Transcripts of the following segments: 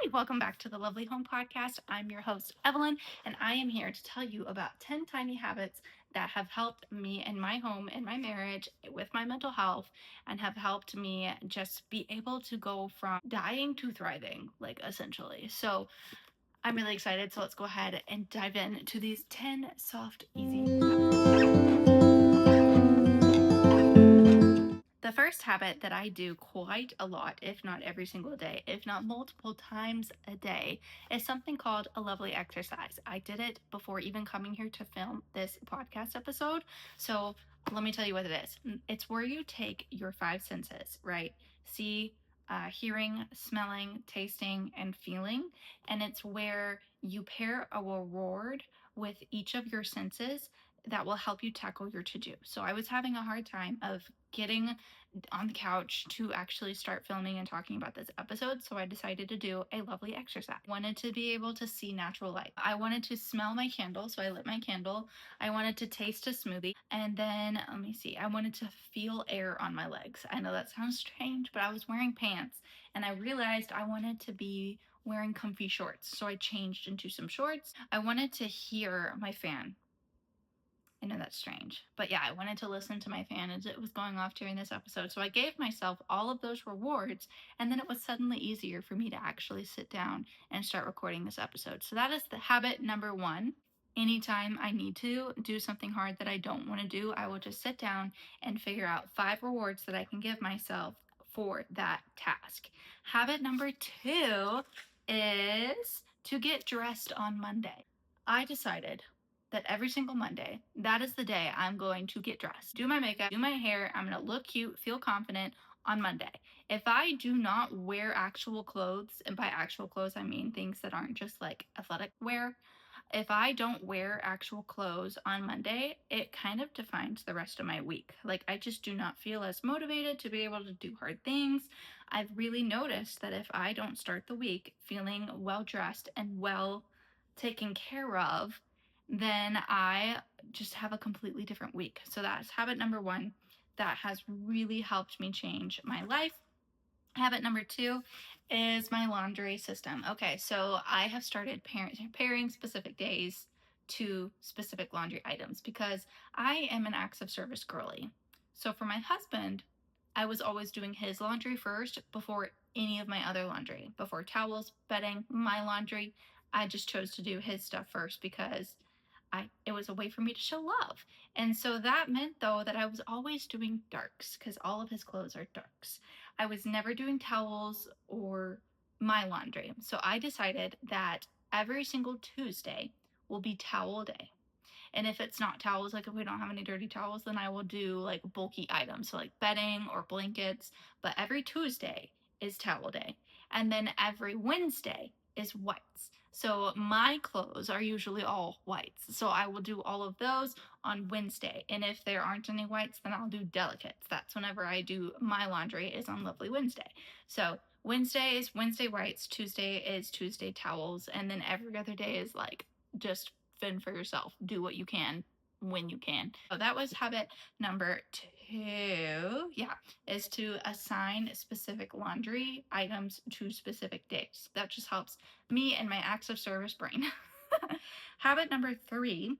Hi, welcome back to the Lovely Home Podcast. I'm your host, Evelyn, and I am here to tell you about 10 tiny habits that have helped me in my home, in my marriage, with my mental health, and have helped me just be able to go from dying to thriving, like essentially. So I'm really excited. So let's go ahead and dive into these 10 soft, easy habits. The first habit that I do quite a lot, if not every single day, if not multiple times a day, is something called a lovely exercise. I did it before even coming here to film this podcast episode. So let me tell you what it is. It's where you take your five senses, right? See, hearing, smelling, tasting, and feeling. And it's where you pair a reward with each of your senses that will help you tackle your to do. So I was having a hard time of getting on the couch to actually start filming and talking about this episode, so I decided to do a lovely exercise. I wanted to be able to see natural light. I wanted to smell my candle, so I lit my candle. I wanted to taste a smoothie, and then let me see, I wanted to feel air on my legs. I know that sounds strange, but I was wearing pants, and I realized I wanted to be wearing comfy shorts, so I changed into some shorts. I wanted to hear my fan. I know that's strange. But yeah, I wanted to listen to my fan as it was going off during this episode. So I gave myself all of those rewards, and then it was suddenly easier for me to actually sit down and start recording this episode. So that is the habit number one. Anytime I need to do something hard that I don't want to do, I will just sit down and figure out 5 rewards that I can give myself for that task. Habit number 2 is to get dressed on Monday. I decided that every single Monday, that is the day I'm going to get dressed, do my makeup, do my hair. I'm going to look cute, feel confident on Monday. If I do not wear actual clothes, and by actual clothes, I mean things that aren't just like athletic wear, if I don't wear actual clothes on Monday, it kind of defines the rest of my week. Like, I just do not feel as motivated to be able to do hard things. I've really noticed that if I don't start the week feeling well dressed and well taken care of, then I just have a completely different week. So that's habit number 1 that has really helped me change my life. Habit number 2 is my laundry system. Okay, so I have started pairing specific days to specific laundry items because I am an acts of service girly. So for my husband, I was always doing his laundry first before any of my other laundry. Before towels, bedding, my laundry, I just chose to do his stuff first because it was a way for me to show love. And so that meant though that I was always doing darks because all of his clothes are darks. I was never doing towels or my laundry. So I decided that every single Tuesday will be towel day. And if it's not towels, like if we don't have any dirty towels, then I will do like bulky items, so like bedding or blankets. But every Tuesday is towel day. And then every Wednesday is whites. So my clothes are usually all whites. So I will do all of those on Wednesday. And if there aren't any whites, then I'll do delicates. That's whenever I do my laundry is on Lovely Wednesday. So Wednesday is Wednesday whites, Tuesday is Tuesday towels, and then every other day is like just fend for yourself. Do what you can when you can. So that was habit number 2. Yeah, is to assign specific laundry items to specific days. That just helps me and my acts of service brain. Habit number 3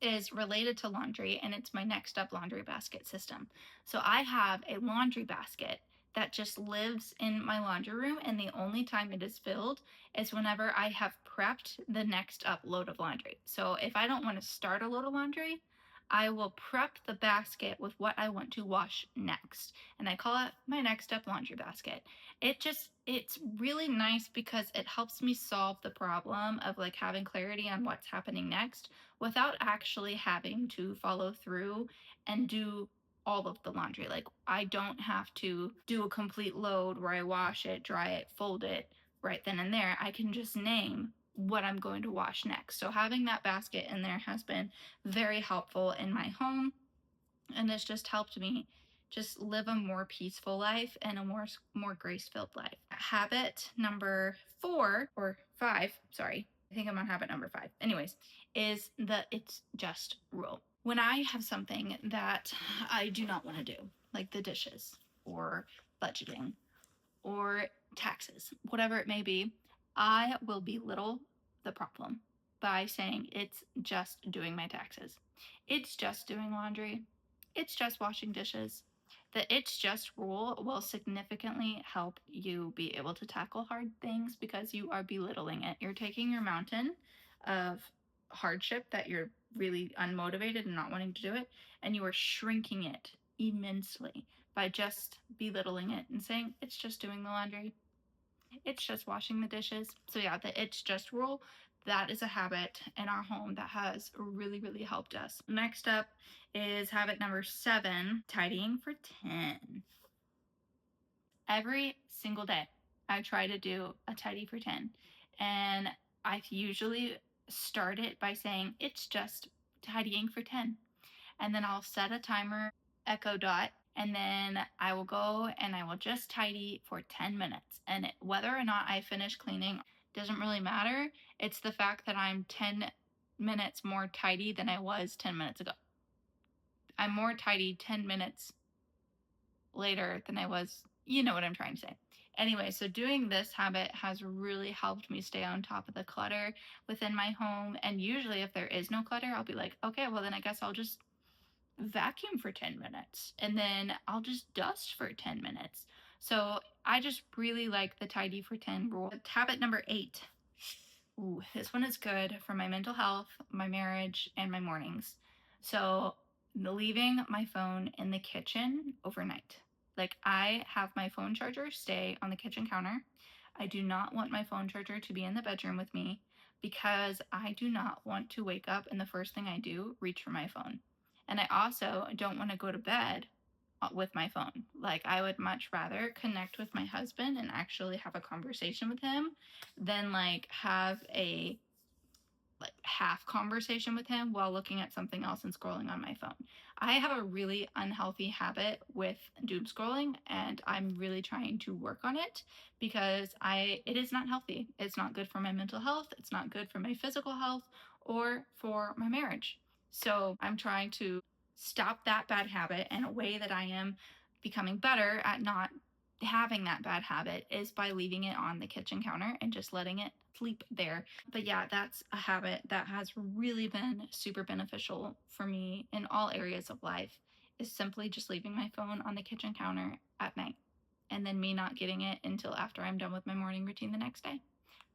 is related to laundry, and it's my next up laundry basket system. So I have a laundry basket that just lives in my laundry room, and the only time it is filled is whenever I have prepped the next up load of laundry. So if I don't want to start a load of laundry, I will prep the basket with what I want to wash next, and I call it my next up laundry basket. It's really nice because it helps me solve the problem of like having clarity on what's happening next without actually having to follow through and do all of the laundry. Like, I don't have to do a complete load where I wash it, dry it, fold it right then and there. I can just name what I'm going to wash next. So having that basket in there has been very helpful in my home, and it's just helped me just live a more peaceful life and a more grace-filled life. Habit number 4 or 5, sorry, I think I'm on habit number 5. Anyways, is the it's just rule. When I have something that I do not want to do, like the dishes or budgeting or taxes, whatever it may be, I will belittle the problem by saying it's just doing my taxes. It's just doing laundry. It's just washing dishes. The it's just rule will significantly help you be able to tackle hard things because you are belittling it. You're taking your mountain of hardship that you're really unmotivated and not wanting to do it, and you are shrinking it immensely by just belittling it and saying it's just doing the laundry, it's just washing the dishes. So yeah, the it's just rule, that is a habit in our home that has really, really helped us. Next up is habit number 7, tidying for 10. Every single day, I try to do a tidy for 10. And I usually start it by saying, it's just tidying for 10. And then I'll set a timer, echo dot, and then I will go and I will just tidy for 10 minutes. And whether or not I finish cleaning doesn't really matter. It's the fact that I'm 10 minutes more tidy than I was 10 minutes ago. I'm more tidy 10 minutes later than I was, you know what I'm trying to say. Anyway, so doing this habit has really helped me stay on top of the clutter within my home. And usually, if there is no clutter, I'll be like, okay, well, then I guess I'll just vacuum for 10 minutes and then I'll just dust for 10 minutes. So I just really like the tidy for 10 rule. Habit number 8. Ooh, this one is good for my mental health, my marriage, and my mornings. So leaving my phone in the kitchen overnight. Like, I have my phone charger stay on the kitchen counter. I do not want my phone charger to be in the bedroom with me because I do not want to wake up and the first thing I do, reach for my phone. And I also don't want to go to bed with my phone. Like, I would much rather connect with my husband and actually have a conversation with him than like have a like half conversation with him while looking at something else and scrolling on my phone. I have a really unhealthy habit with doom scrolling and I'm really trying to work on it because it is not healthy. It's not good for my mental health, it's not good for my physical health or for my marriage. So, I'm trying to stop that bad habit, and a way that I am becoming better at not having that bad habit is by leaving it on the kitchen counter and just letting it sleep there. But yeah, that's a habit that has really been super beneficial for me in all areas of life, is simply just leaving my phone on the kitchen counter at night and then me not getting it until after I'm done with my morning routine the next day.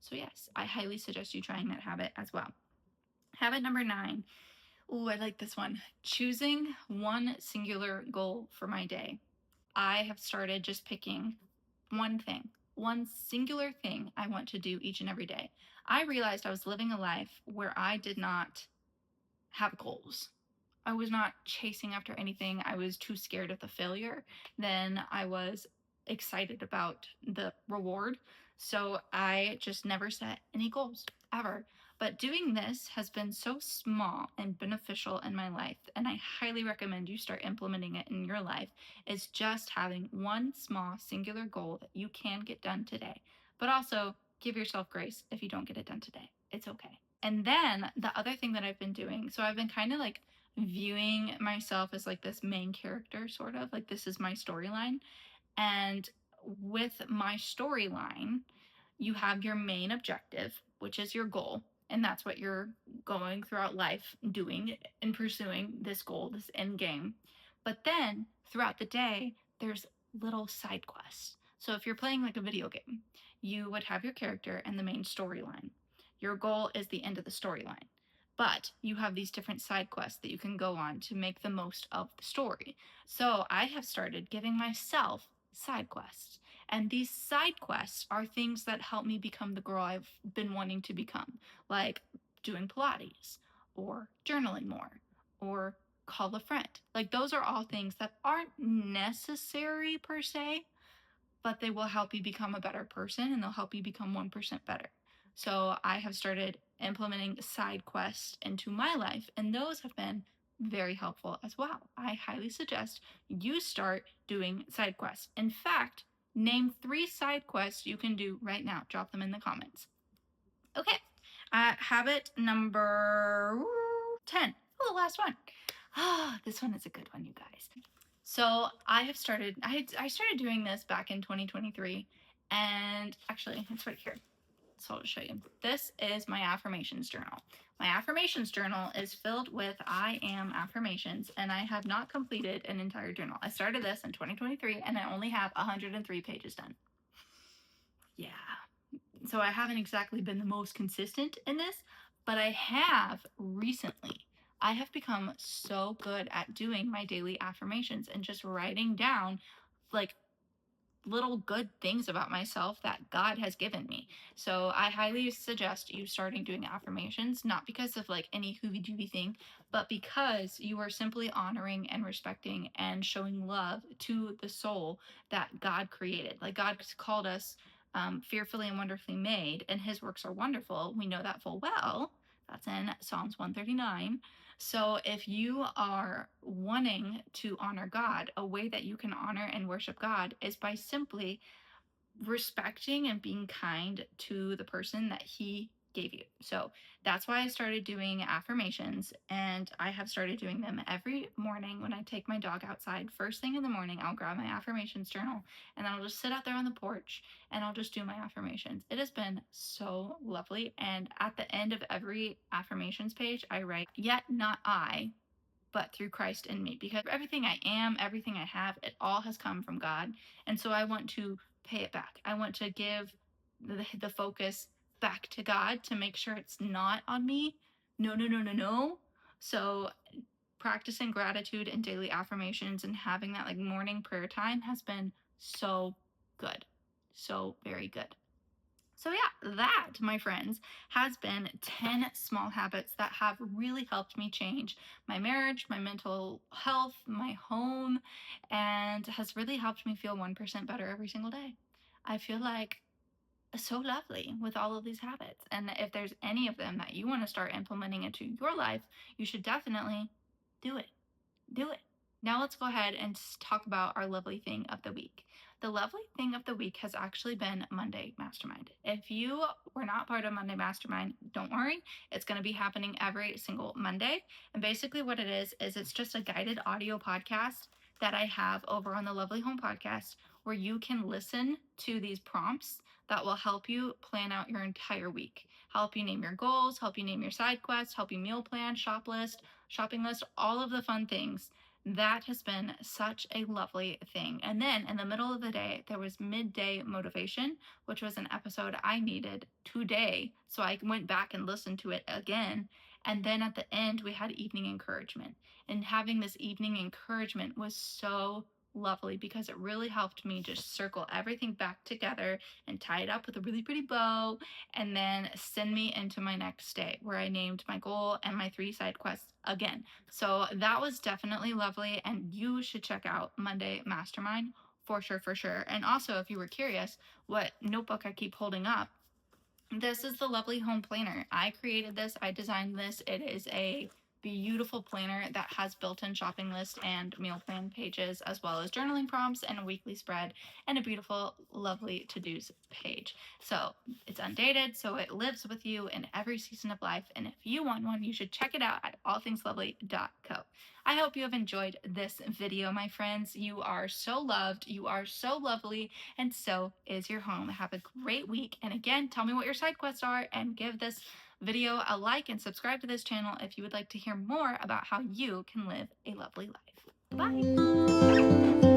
So yes, I highly suggest you trying that habit as well. Habit number 9. Ooh, I like this one. Choosing one singular goal for my day. I have started just picking one thing, one singular thing I want to do each and every day. I realized I was living a life where I did not have goals. I was not chasing after anything. I was too scared of the failure than I was excited about the reward. So I just never set any goals ever. But doing this has been so small and beneficial in my life, and I highly recommend you start implementing it in your life, is just having one small singular goal that you can get done today. But also give yourself grace if you don't get it done today. It's okay. And then the other thing that I've been doing, so I've been kind of like viewing myself as like this main character, sort of like this is my storyline. And with my storyline, you have your main objective, which is your goal. And that's what you're going throughout life doing and pursuing this goal, this end game. But then throughout the day, there's little side quests. So if you're playing like a video game, you would have your character and the main storyline. Your goal is the end of the storyline. But you have these different side quests that you can go on to make the most of the story. So I have started giving myself side quests. And these side quests are things that help me become the girl I've been wanting to become, like doing Pilates or journaling more or call a friend. Like, those are all things that aren't necessary per se, but they will help you become a better person and they'll help you become 1% better. So I have started implementing side quests into my life, and those have been very helpful as well. I highly suggest you start doing side quests. In fact, name 3 side quests you can do right now. Drop them in the comments. Okay, habit number 10. Oh, the last one. Ah, this one is a good one, you guys. So I started doing this back in 2023, and actually, it's right here. So I'll show you. This is my affirmations journal. My affirmations journal is filled with I am affirmations, and I have not completed an entire journal. I started this in 2023 and I only have 103 pages done. Yeah. So I haven't exactly been the most consistent in this, but I have recently. I have become so good at doing my daily affirmations and just writing down like little good things about myself that God has given me. So I highly suggest you starting doing affirmations, not because of like any hoovy dooby thing, but because you are simply honoring and respecting and showing love to the soul that God created. Like God called us fearfully and wonderfully made, and his works are wonderful. We know that full well. That's in Psalms 139. So, if you are wanting to honor God, a way that you can honor and worship God is by simply respecting and being kind to the person that He gave you. So, that's why I started doing affirmations, and I have started doing them every morning when I take my dog outside. First thing in the morning, I'll grab my affirmations journal and then I'll just sit out there on the porch and I'll just do my affirmations. It has been so lovely. And at the end of every affirmations page, I write, "Yet not I, but through Christ in me," because everything I am, everything I have, it all has come from God. And so I want to pay it back. I want to give the focus back to God to make sure it's not on me. No, no, no, no, no. So practicing gratitude and daily affirmations and having that like morning prayer time has been so good. So very good. So, yeah, that, my friends, has been 10 small habits that have really helped me change my marriage, my mental health, my home, and has really helped me feel 1% better every single day. I feel like so lovely with all of these habits. And if there's any of them that you want to start implementing into your life, you should definitely do it. Do it. Now let's go ahead and talk about our lovely thing of the week. The lovely thing of the week has actually been Monday Mastermind. If you were not part of Monday Mastermind, don't worry. It's going to be happening every single Monday. And basically, what it is it's just a guided audio podcast that I have over on the Lovely Home Podcast where you can listen to these prompts that will help you plan out your entire week, help you name your goals, help you name your side quests, help you meal plan, shop list, shopping list, all of the fun things. That has been such a lovely thing. And then in the middle of the day, there was midday motivation, which was an episode I needed today. So I went back and listened to it again. And then at the end, we had evening encouragement. And having this evening encouragement was so lovely because it really helped me just circle everything back together and tie it up with a really pretty bow and then send me into my next day where I named my goal and my 3 side quests again. So that was definitely lovely, and you should check out Monday Mastermind for sure, for sure. And also, if you were curious what notebook I keep holding up, this is the Lovely Home Planner. I created this, I designed this. It is a beautiful planner that has built-in shopping list and meal plan pages, as well as journaling prompts and a weekly spread and a beautiful, lovely to-dos page. So it's undated, so it lives with you in every season of life. And if you want one, you should check it out at allthingslovely.co. I hope you have enjoyed this video, my friends. You are so loved, you are so lovely, and so is your home. Have a great week. And again, tell me what your side quests are and give this video a like and subscribe to this channel if you would like to hear more about how you can live a lovely life. Bye.